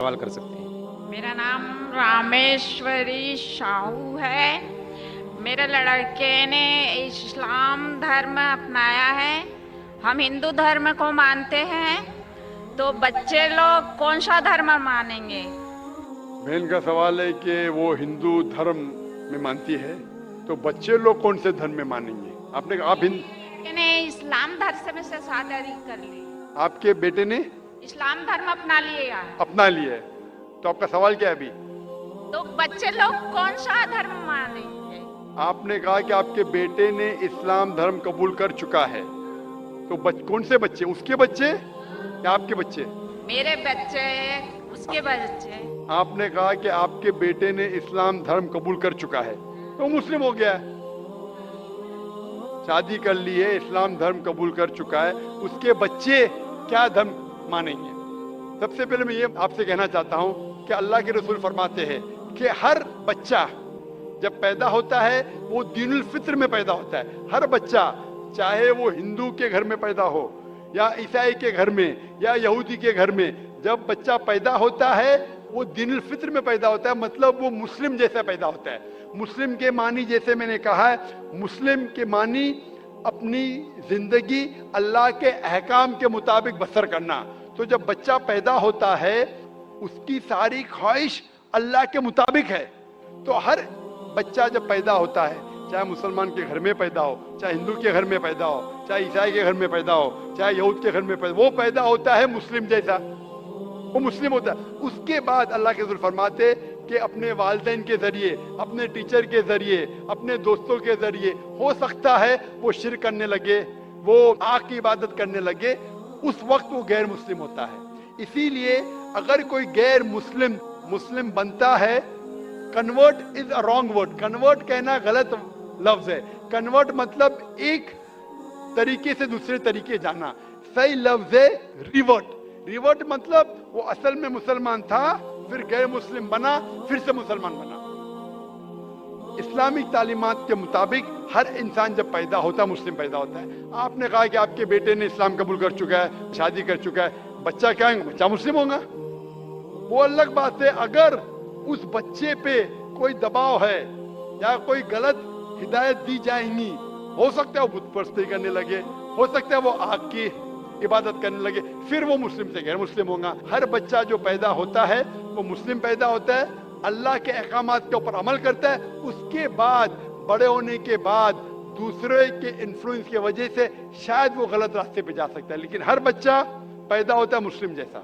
सवाल कर सकते हैं। मेरा नाम रामेश्वरी शाहू है। मेरे लड़के ने इस्लाम धर्म अपनाया है। हम हिंदू धर्म को मानते हैं, तो बच्चे लोग कौन सा धर्म मानेंगे? बहन का सवाल है कि वो हिंदू धर्म में मानती है, तो बच्चे लोग कौन से धर्म में मानेंगे? आपने कहा आप लड़के ने इस्लाम धर्म से शादी कर ली। आपके बेटे ने इस्लाम धर्म अपना लिया, अपना लिया है, तो आपका सवाल क्या है अभी? तो बच्चे लोग कौन सा धर्म मानेंगे? आपने कहा कि आपके बेटे ने इस्लाम धर्म कबूल कर चुका है, तो कौन से बच्चे? उसके बच्चे या आपके बच्चे? मेरे बच्चे, उसके बच्चे। आपने कहा कि आपके बेटे ने इस्लाम धर्म कबूल कर चुका है, तो मुस्लिम हो गया है। शादी कर ली है, इस्लाम धर्म कबूल कर चुका है, उसके बच्चे क्या धर्म मानेंगे? सबसे पहले मैं ये आपसे कहना चाहता हूँ कि अल्लाह के रसूल फरमाते हैं कि हर बच्चा जब पैदा होता है वो दीनुल फित्र में पैदा होता है। हर बच्चा, चाहे वो हिंदू के घर में पैदा हो या ईसाई के घर में या यहूदी के घर में, जब बच्चा पैदा होता है वो दीनुल फित्र में पैदा होता है, मतलब वो मुस्लिम जैसा पैदा होता है। मुस्लिम के मानी, जैसे मैंने कहा है, मुस्लिम के मानी अपनी जिंदगी अल्लाह के अहकाम के मुताबिक बसर करना। तो जब बच्चा पैदा होता है उसकी सारी ख्वाहिश अल्लाह के मुताबिक है। तो हर बच्चा जब पैदा होता है, चाहे मुसलमान के घर में पैदा हो, चाहे हिंदू के घर में पैदा हो, चाहे ईसाई के घर में पैदा हो, चाहे यहूद के घर में पैदा हो, वो पैदा होता है मुस्लिम जैसा, वो मुस्लिम होता है। उसके बाद अल्लाह के रसूल फरमाते कि अपने वालिदैन के जरिए, अपने टीचर के जरिए, अपने दोस्तों के जरिए हो सकता है वो शिर्क करने लगे, वो आग की इबादत करने लगे, उस वक्त वो गैर मुस्लिम होता है। इसीलिए अगर कोई गैर मुस्लिम मुस्लिम बनता है, convert is a wrong word. Convert कहना गलत लफ्ज है। कन्वर्ट मतलब एक तरीके से दूसरे तरीके जाना। सही लफ्ज है रिवर्ट। रिवर्ट मतलब वो असल में मुसलमान था, फिर गैर मुस्लिम बना, फिर से मुसलमान बना। इस्लामिक तालीमात के मुताबिक हर इंसान जब पैदा होता है मुस्लिम पैदा होता है। आपने कहा कि आपके बेटे ने इस्लाम कबूल कर चुका है, शादी कर चुका है, बच्चा क्या है? बच्चा मुस्लिम होगा। वो अलग बात है अगर उस बच्चे पे कोई दबाव है या कोई गलत हिदायत दी जाएगी। हो सकता है वो बुत परस्ती करने लगे, हो सकता है वो आग की इबादत करने लगे, फिर वो मुस्लिम से गैर मुस्लिम होगा। हर बच्चा जो पैदा होता है वो मुस्लिम पैदा होता है, अल्लाह के अहकामात के ऊपर अमल करता है। उसके बाद बड़े होने के बाद दूसरे के इन्फ्लुएंस की वजह से शायद वो गलत रास्ते पे जा सकता है, लेकिन हर बच्चा पैदा होता है मुस्लिम जैसा।